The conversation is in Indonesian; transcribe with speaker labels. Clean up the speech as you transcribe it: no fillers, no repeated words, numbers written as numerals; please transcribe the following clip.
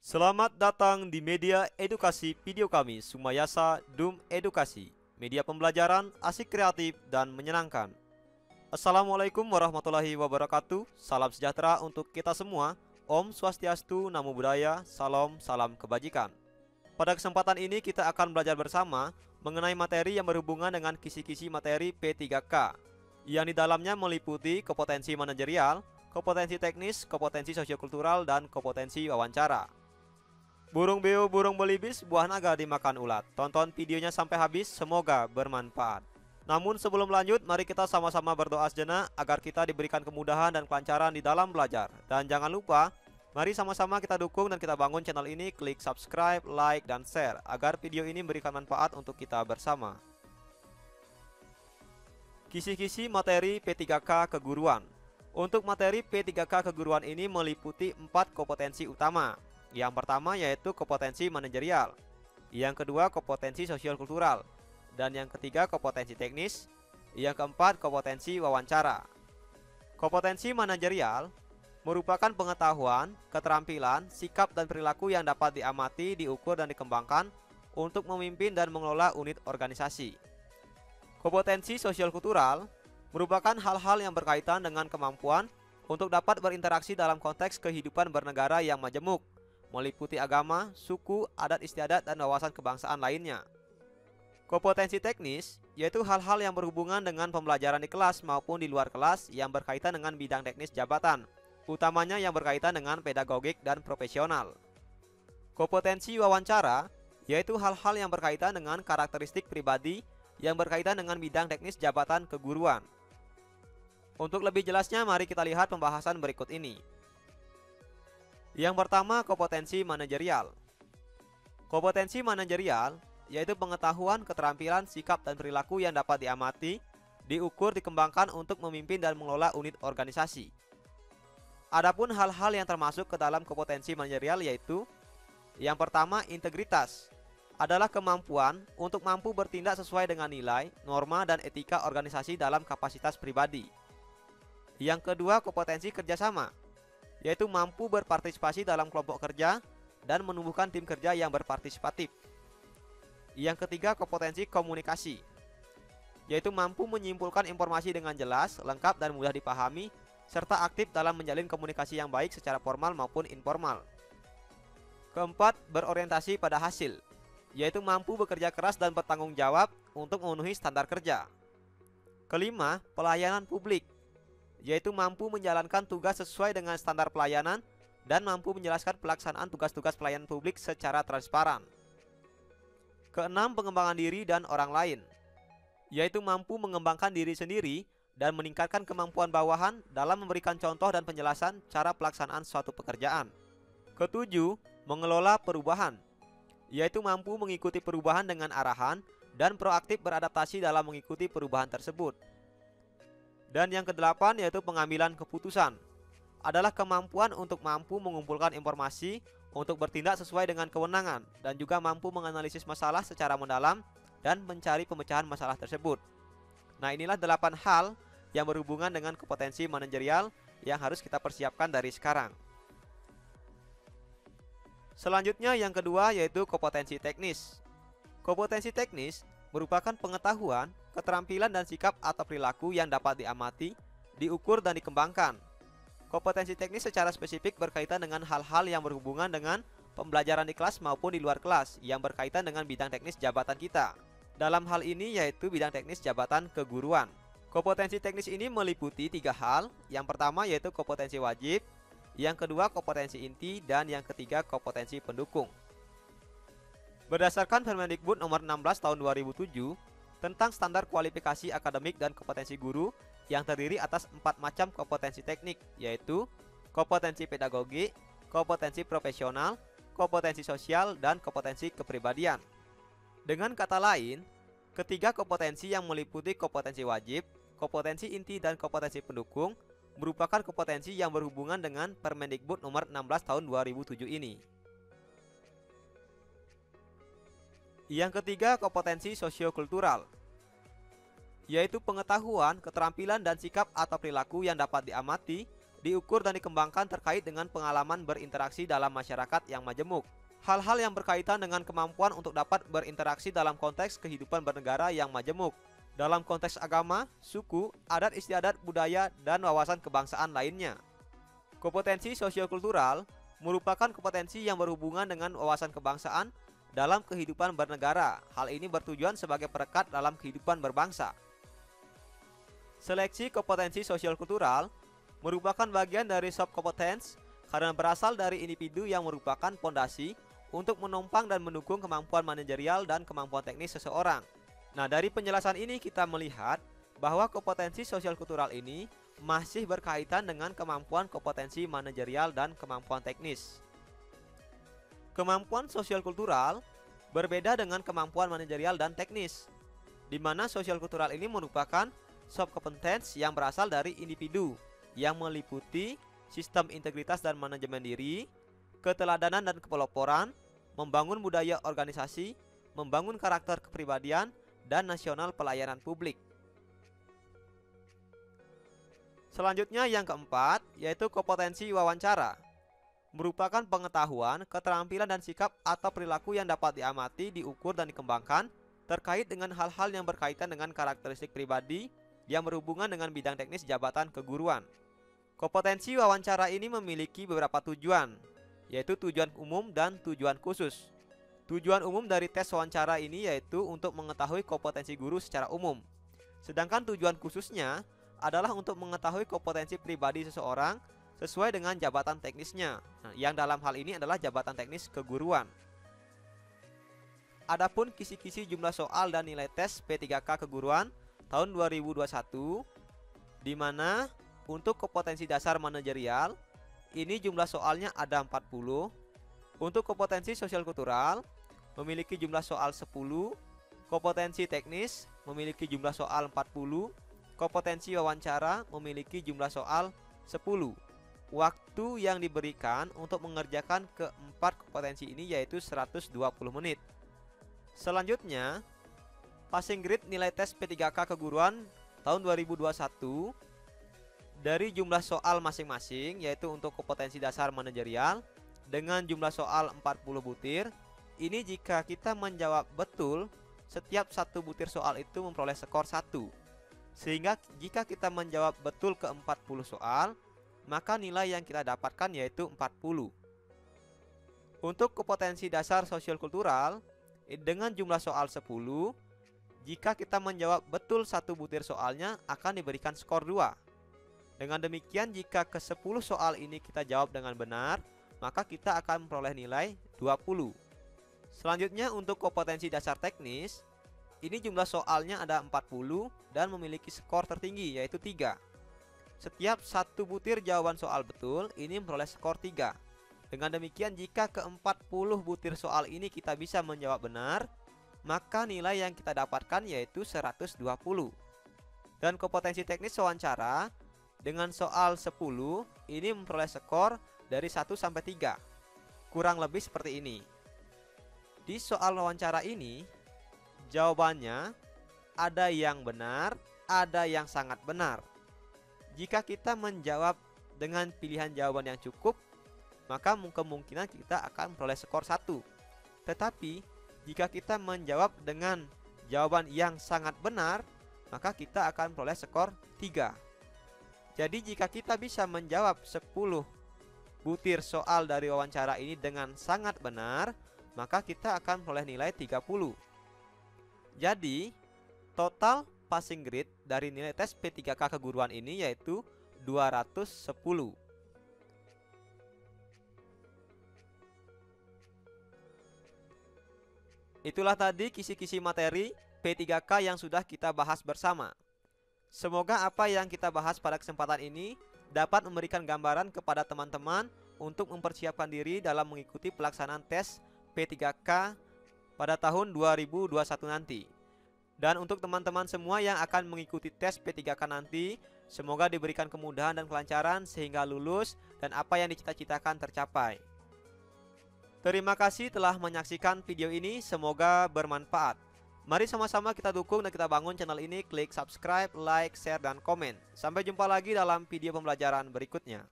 Speaker 1: Selamat datang di media edukasi video kami, Sumayasa Dum Edukasi, media pembelajaran asik, kreatif, dan menyenangkan. Assalamualaikum warahmatullahi wabarakatuh. Salam sejahtera untuk kita semua. Om Swastiastu, Namo Buddhaya, salam kebajikan. Pada kesempatan ini kita akan belajar bersama mengenai materi yang berhubungan dengan kisi-kisi materi P3K, yang di dalamnya meliputi kompetensi manajerial, kompetensi teknis, kompetensi sosiokultural, dan kompetensi wawancara. Burung beo, burung belibis, buah naga dimakan ulat. Tonton videonya sampai habis, semoga bermanfaat. Namun sebelum lanjut, mari kita sama-sama berdoa sejenak agar kita diberikan kemudahan dan kelancaran di dalam belajar. Dan jangan lupa, mari sama-sama kita dukung dan kita bangun channel ini, klik subscribe, like, dan share agar video ini memberikan manfaat untuk kita bersama. Kisi-kisi materi P3K keguruan. Untuk materi P3K keguruan ini meliputi 4 kompetensi utama. Yang pertama yaitu kompetensi manajerial, yang kedua kompetensi sosial kultural, dan yang ketiga kompetensi teknis, yang keempat kompetensi wawancara. Kompetensi manajerial merupakan pengetahuan, keterampilan, sikap, dan perilaku yang dapat diamati, diukur, dan dikembangkan untuk memimpin dan mengelola unit organisasi. Kompetensi sosial kultural merupakan hal-hal yang berkaitan dengan kemampuan untuk dapat berinteraksi dalam konteks kehidupan bernegara yang majemuk, meliputi agama, suku, adat istiadat, dan wawasan kebangsaan lainnya. Kompetensi teknis yaitu hal-hal yang berhubungan dengan pembelajaran di kelas maupun di luar kelas yang berkaitan dengan bidang teknis jabatan, utamanya yang berkaitan dengan pedagogik dan profesional. Kompetensi wawancara yaitu hal-hal yang berkaitan dengan karakteristik pribadi yang berkaitan dengan bidang teknis jabatan keguruan. Untuk lebih jelasnya, mari kita lihat pembahasan berikut ini. Yang pertama, kompetensi manajerial. Kompetensi manajerial yaitu pengetahuan, keterampilan, sikap, dan perilaku yang dapat diamati, diukur, dikembangkan untuk memimpin dan mengelola unit organisasi. Adapun hal-hal yang termasuk ke dalam kompetensi manajerial yaitu: yang pertama, integritas adalah kemampuan untuk mampu bertindak sesuai dengan nilai, norma, dan etika organisasi dalam kapasitas pribadi. Yang kedua, kompetensi kerjasama yaitu mampu berpartisipasi dalam kelompok kerja dan menumbuhkan tim kerja yang berpartisipatif. Yang ketiga, kompetensi komunikasi yaitu mampu menyimpulkan informasi dengan jelas, lengkap, dan mudah dipahami, serta aktif dalam menjalin komunikasi yang baik secara formal maupun informal. Keempat, berorientasi pada hasil yaitu mampu bekerja keras dan bertanggung jawab untuk memenuhi standar kerja. Kelima, pelayanan publik yaitu mampu menjalankan tugas sesuai dengan standar pelayanan dan mampu menjelaskan pelaksanaan tugas-tugas pelayanan publik secara transparan. Keenam, pengembangan diri dan orang lain yaitu mampu mengembangkan diri sendiri dan meningkatkan kemampuan bawahan dalam memberikan contoh dan penjelasan cara pelaksanaan suatu pekerjaan. Ketujuh, mengelola perubahan yaitu mampu mengikuti perubahan dengan arahan dan proaktif beradaptasi dalam mengikuti perubahan tersebut. Dan yang kedelapan yaitu pengambilan keputusan adalah kemampuan untuk mampu mengumpulkan informasi untuk bertindak sesuai dengan kewenangan dan juga mampu menganalisis masalah secara mendalam dan mencari pemecahan masalah tersebut. Nah, inilah 8 hal yang berhubungan dengan kompetensi manajerial yang harus kita persiapkan dari sekarang. Selanjutnya yang kedua yaitu kompetensi teknis. Kompetensi teknis merupakan pengetahuan, keterampilan, dan sikap atau perilaku yang dapat diamati, diukur, dan dikembangkan. Kompetensi teknis secara spesifik berkaitan dengan hal-hal yang berhubungan dengan pembelajaran di kelas maupun di luar kelas yang berkaitan dengan bidang teknis jabatan kita. Dalam hal ini yaitu bidang teknis jabatan keguruan. Kompetensi teknis ini meliputi 3 hal. Yang pertama yaitu kompetensi wajib, yang kedua kompetensi inti, dan yang ketiga kompetensi pendukung. Berdasarkan Permendikbud nomor 16 tahun 2007 tentang standar kualifikasi akademik dan kompetensi guru yang terdiri atas 4 macam kompetensi teknik, yaitu kompetensi pedagogi, kompetensi profesional, kompetensi sosial, dan kompetensi kepribadian. Dengan kata lain, ketiga kompetensi yang meliputi kompetensi wajib, kompetensi inti, dan kompetensi pendukung merupakan kompetensi yang berhubungan dengan Permendikbud nomor 16 tahun 2007 ini. Yang ketiga, kompetensi sosiokultural yaitu pengetahuan, keterampilan, dan sikap atau perilaku yang dapat diamati, diukur dan dikembangkan terkait dengan pengalaman berinteraksi dalam masyarakat yang majemuk. Hal-hal yang berkaitan dengan kemampuan untuk dapat berinteraksi dalam konteks kehidupan bernegara yang majemuk, dalam konteks agama, suku, adat istiadat, budaya, dan wawasan kebangsaan lainnya. Kompetensi sosiokultural merupakan kompetensi yang berhubungan dengan wawasan kebangsaan dalam kehidupan bernegara. Hal ini bertujuan sebagai perekat dalam kehidupan berbangsa. Seleksi kompetensi sosiokultural merupakan bagian dari soft competence karena berasal dari individu yang merupakan fondasi untuk menopang dan mendukung kemampuan manajerial dan kemampuan teknis seseorang. Nah, dari penjelasan ini kita melihat bahwa kompetensi sosial kultural ini masih berkaitan dengan kemampuan kompetensi manajerial dan kemampuan teknis. Kemampuan sosial kultural berbeda dengan kemampuan manajerial dan teknis, di mana sosial kultural ini merupakan soft competence yang berasal dari individu yang meliputi sistem integritas dan manajemen diri, keteladanan dan kepeloporan, membangun budaya organisasi, membangun karakter kepribadian, dan nasional pelayanan publik. Selanjutnya yang keempat, yaitu kompetensi wawancara. Merupakan pengetahuan, keterampilan dan sikap atau perilaku yang dapat diamati, diukur dan dikembangkan terkait dengan hal-hal yang berkaitan dengan karakteristik pribadi yang berhubungan dengan bidang teknis jabatan keguruan. Kompetensi wawancara ini memiliki beberapa tujuan, yaitu tujuan umum dan tujuan khusus. Tujuan umum dari tes wawancara ini yaitu untuk mengetahui kompetensi guru secara umum. Sedangkan tujuan khususnya adalah untuk mengetahui kompetensi pribadi seseorang sesuai dengan jabatan teknisnya. Nah, yang dalam hal ini adalah jabatan teknis keguruan. Adapun kisi-kisi jumlah soal dan nilai tes P3K keguruan tahun 2021, di mana untuk kompetensi dasar manajerial ini jumlah soalnya ada 40. Untuk kompetensi sosial kultural memiliki jumlah soal 10. Kompetensi teknis memiliki jumlah soal 40. Kompetensi wawancara memiliki jumlah soal 10. Waktu yang diberikan untuk mengerjakan keempat kompetensi ini yaitu 120 menit. Selanjutnya, passing grade nilai tes P3K keguruan tahun 2021 dari jumlah soal masing-masing, yaitu untuk kompetensi dasar manajerial dengan jumlah soal 40 butir. Ini jika kita menjawab betul, setiap satu butir soal itu memperoleh skor 1. Sehingga jika kita menjawab betul ke 40 soal, maka nilai yang kita dapatkan yaitu 40. Untuk kompetensi dasar sosial kultural dengan jumlah soal 10, jika kita menjawab betul satu butir soalnya akan diberikan skor 2. Dengan demikian jika ke 10 soal ini kita jawab dengan benar, maka kita akan memperoleh nilai 20. Selanjutnya untuk kompetensi dasar teknis, ini jumlah soalnya ada 40 dan memiliki skor tertinggi yaitu 3. Setiap satu butir jawaban soal betul ini memperoleh skor 3. Dengan demikian jika ke 40 butir soal ini kita bisa menjawab benar, maka nilai yang kita dapatkan yaitu 120. Dan kompetensi teknis wawancara dengan soal 10 ini memperoleh skor dari 1 sampai 3. Kurang lebih seperti ini. Di soal wawancara ini jawabannya ada yang benar, ada yang sangat benar. Jika kita menjawab dengan pilihan jawaban yang cukup, maka kemungkinan kita akan memperoleh skor 1. Tetapi jika kita menjawab dengan jawaban yang sangat benar, maka kita akan memperoleh skor 3. Jadi jika kita bisa menjawab 10 butir soal dari wawancara ini dengan sangat benar, maka kita akan memperoleh nilai 30. Jadi total passing grade dari nilai tes P3K keguruan ini yaitu 210. Itulah tadi kisi-kisi materi P3K yang sudah kita bahas bersama. Semoga apa yang kita bahas pada kesempatan ini dapat memberikan gambaran kepada teman-teman untuk mempersiapkan diri dalam mengikuti pelaksanaan tes P3K pada tahun 2021 nanti. Dan untuk teman-teman semua yang akan mengikuti tes P3K nanti, semoga diberikan kemudahan dan kelancaran sehingga lulus dan apa yang dicita-citakan tercapai. Terima kasih telah menyaksikan video ini, semoga bermanfaat. Mari sama-sama kita dukung dan kita bangun channel ini. Klik subscribe, like, share, dan komen. Sampai jumpa lagi dalam video pembelajaran berikutnya.